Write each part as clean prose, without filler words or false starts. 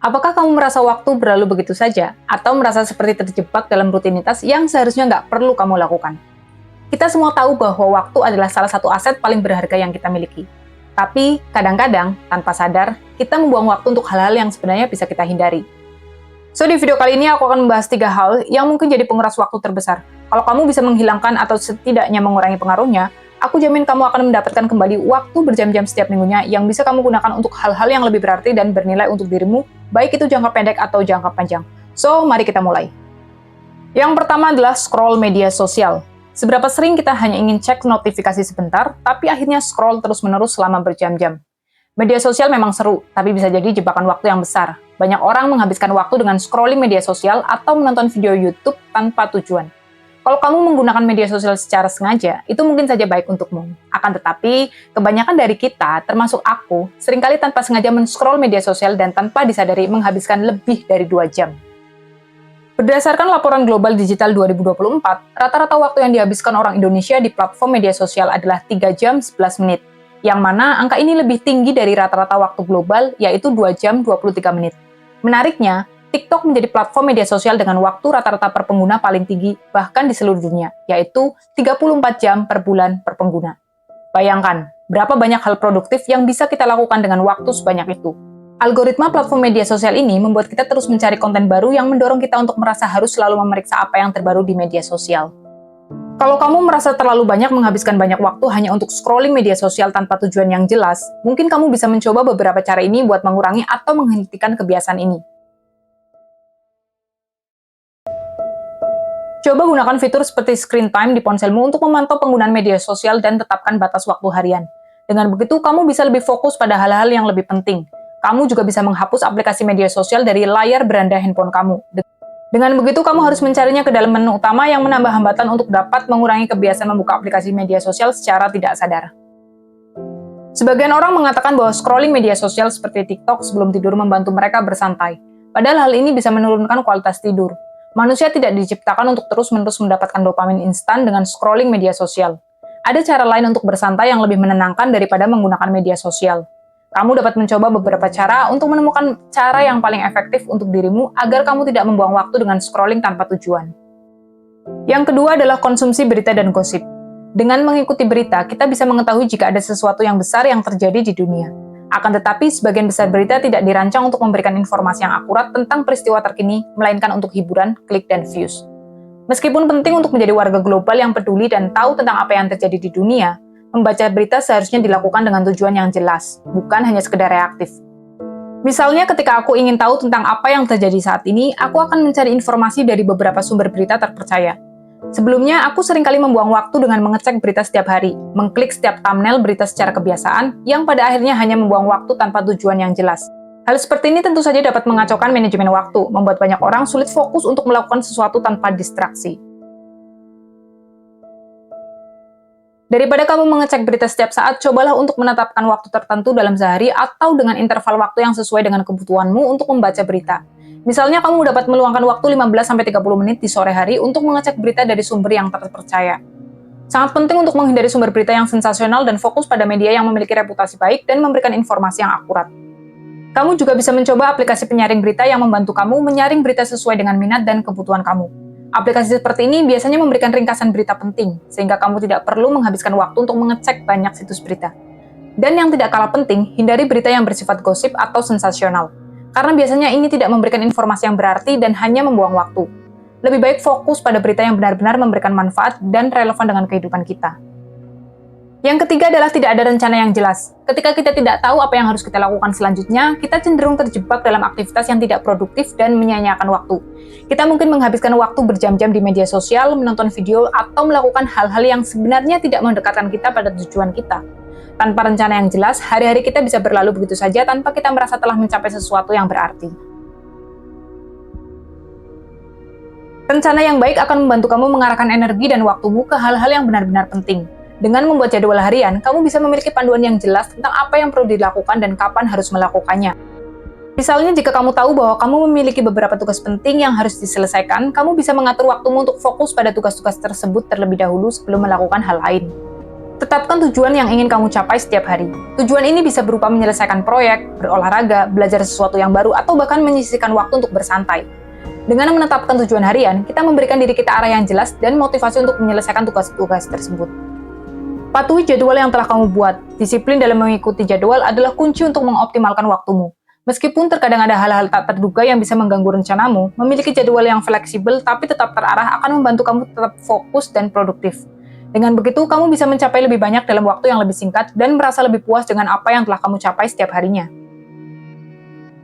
Apakah kamu merasa waktu berlalu begitu saja, atau merasa seperti terjebak dalam rutinitas yang seharusnya nggak perlu kamu lakukan? Kita semua tahu bahwa waktu adalah salah satu aset paling berharga yang kita miliki. Tapi, kadang-kadang, tanpa sadar, kita membuang waktu untuk hal-hal yang sebenarnya bisa kita hindari. So, di video kali ini aku akan membahas 3 hal yang mungkin jadi penguras waktu terbesar. Kalau kamu bisa menghilangkan atau setidaknya mengurangi pengaruhnya, aku jamin kamu akan mendapatkan kembali waktu berjam-jam setiap minggunya yang bisa kamu gunakan untuk hal-hal yang lebih berarti dan bernilai untuk dirimu, baik itu jangka pendek atau jangka panjang. So, mari kita mulai. Yang pertama adalah scroll media sosial. Seberapa sering kita hanya ingin cek notifikasi sebentar, tapi akhirnya scroll terus-menerus selama berjam-jam. Media sosial memang seru, tapi bisa jadi jebakan waktu yang besar. Banyak orang menghabiskan waktu dengan scrolling media sosial atau menonton video YouTube tanpa tujuan. Kalau kamu menggunakan media sosial secara sengaja, itu mungkin saja baik untukmu. Akan tetapi, kebanyakan dari kita, termasuk aku, seringkali tanpa sengaja men-scroll media sosial dan tanpa disadari menghabiskan lebih dari 2 jam. Berdasarkan laporan Global Digital 2024, rata-rata waktu yang dihabiskan orang Indonesia di platform media sosial adalah 3 jam 11 menit, yang mana angka ini lebih tinggi dari rata-rata waktu global, yaitu 2 jam 23 menit. Menariknya, TikTok menjadi platform media sosial dengan waktu rata-rata per pengguna paling tinggi bahkan di seluruh dunia, yaitu 34 jam per bulan per pengguna. Bayangkan, berapa banyak hal produktif yang bisa kita lakukan dengan waktu sebanyak itu. Algoritma platform media sosial ini membuat kita terus mencari konten baru yang mendorong kita untuk merasa harus selalu memeriksa apa yang terbaru di media sosial. Kalau kamu merasa terlalu banyak menghabiskan banyak waktu hanya untuk scrolling media sosial tanpa tujuan yang jelas, mungkin kamu bisa mencoba beberapa cara ini buat mengurangi atau menghentikan kebiasaan ini. Coba gunakan fitur seperti screen time di ponselmu untuk memantau penggunaan media sosial dan tetapkan batas waktu harian. Dengan begitu, kamu bisa lebih fokus pada hal-hal yang lebih penting. Kamu juga bisa menghapus aplikasi media sosial dari layar beranda handphone kamu. Dengan begitu, kamu harus mencarinya ke dalam menu utama yang menambah hambatan untuk dapat mengurangi kebiasaan membuka aplikasi media sosial secara tidak sadar. Sebagian orang mengatakan bahwa scrolling media sosial seperti TikTok sebelum tidur membantu mereka bersantai. Padahal hal ini bisa menurunkan kualitas tidur. Manusia tidak diciptakan untuk terus-menerus mendapatkan dopamin instan dengan scrolling media sosial. Ada cara lain untuk bersantai yang lebih menenangkan daripada menggunakan media sosial. Kamu dapat mencoba beberapa cara untuk menemukan cara yang paling efektif untuk dirimu agar kamu tidak membuang waktu dengan scrolling tanpa tujuan. Yang kedua adalah konsumsi berita dan gosip. Dengan mengikuti berita, kita bisa mengetahui jika ada sesuatu yang besar yang terjadi di dunia. Akan tetapi, sebagian besar berita tidak dirancang untuk memberikan informasi yang akurat tentang peristiwa terkini, melainkan untuk hiburan, klik, dan views. Meskipun penting untuk menjadi warga global yang peduli dan tahu tentang apa yang terjadi di dunia, membaca berita seharusnya dilakukan dengan tujuan yang jelas, bukan hanya sekedar reaktif. Misalnya ketika aku ingin tahu tentang apa yang terjadi saat ini, aku akan mencari informasi dari beberapa sumber berita terpercaya. Sebelumnya, aku seringkali membuang waktu dengan mengecek berita setiap hari, mengklik setiap thumbnail berita secara kebiasaan, yang pada akhirnya hanya membuang waktu tanpa tujuan yang jelas. Hal seperti ini tentu saja dapat mengacaukan manajemen waktu, membuat banyak orang sulit fokus untuk melakukan sesuatu tanpa distraksi. Daripada kamu mengecek berita setiap saat, cobalah untuk menetapkan waktu tertentu dalam sehari atau dengan interval waktu yang sesuai dengan kebutuhanmu untuk membaca berita. Misalnya kamu dapat meluangkan waktu 15-30 menit di sore hari untuk mengecek berita dari sumber yang terpercaya. Sangat penting untuk menghindari sumber berita yang sensasional dan fokus pada media yang memiliki reputasi baik dan memberikan informasi yang akurat. Kamu juga bisa mencoba aplikasi penyaring berita yang membantu kamu menyaring berita sesuai dengan minat dan kebutuhan kamu. Aplikasi seperti ini biasanya memberikan ringkasan berita penting, sehingga kamu tidak perlu menghabiskan waktu untuk mengecek banyak situs berita. Dan yang tidak kalah penting, hindari berita yang bersifat gosip atau sensasional, karena biasanya ini tidak memberikan informasi yang berarti dan hanya membuang waktu. Lebih baik fokus pada berita yang benar-benar memberikan manfaat dan relevan dengan kehidupan kita. Yang ketiga adalah tidak ada rencana yang jelas. Ketika kita tidak tahu apa yang harus kita lakukan selanjutnya, kita cenderung terjebak dalam aktivitas yang tidak produktif dan menyia-nyiakan waktu. Kita mungkin menghabiskan waktu berjam-jam di media sosial, menonton video, atau melakukan hal-hal yang sebenarnya tidak mendekatkan kita pada tujuan kita. Tanpa rencana yang jelas, hari-hari kita bisa berlalu begitu saja tanpa kita merasa telah mencapai sesuatu yang berarti. Rencana yang baik akan membantu kamu mengarahkan energi dan waktumu ke hal-hal yang benar-benar penting. Dengan membuat jadwal harian, kamu bisa memiliki panduan yang jelas tentang apa yang perlu dilakukan dan kapan harus melakukannya. Misalnya, jika kamu tahu bahwa kamu memiliki beberapa tugas penting yang harus diselesaikan, kamu bisa mengatur waktumu untuk fokus pada tugas-tugas tersebut terlebih dahulu sebelum melakukan hal lain. Tetapkan tujuan yang ingin kamu capai setiap hari. Tujuan ini bisa berupa menyelesaikan proyek, berolahraga, belajar sesuatu yang baru, atau bahkan menyisihkan waktu untuk bersantai. Dengan menetapkan tujuan harian, kita memberikan diri kita arah yang jelas dan motivasi untuk menyelesaikan tugas-tugas tersebut. Patuhi jadwal yang telah kamu buat. Disiplin dalam mengikuti jadwal adalah kunci untuk mengoptimalkan waktumu. Meskipun terkadang ada hal-hal tak terduga yang bisa mengganggu rencanamu, memiliki jadwal yang fleksibel tapi tetap terarah akan membantu kamu tetap fokus dan produktif. Dengan begitu, kamu bisa mencapai lebih banyak dalam waktu yang lebih singkat dan merasa lebih puas dengan apa yang telah kamu capai setiap harinya.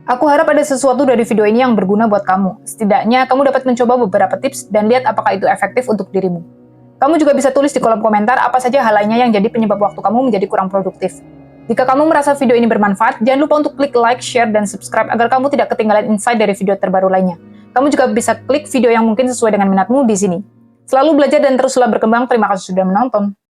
Aku harap ada sesuatu dari video ini yang berguna buat kamu. Setidaknya, kamu dapat mencoba beberapa tips dan lihat apakah itu efektif untuk dirimu. Kamu juga bisa tulis di kolom komentar apa saja hal lainnya yang jadi penyebab waktu kamu menjadi kurang produktif. Jika kamu merasa video ini bermanfaat, jangan lupa untuk klik like, share, dan subscribe agar kamu tidak ketinggalan insight dari video terbaru lainnya. Kamu juga bisa klik video yang mungkin sesuai dengan minatmu di sini. Selalu belajar dan teruslah berkembang. Terima kasih sudah menonton.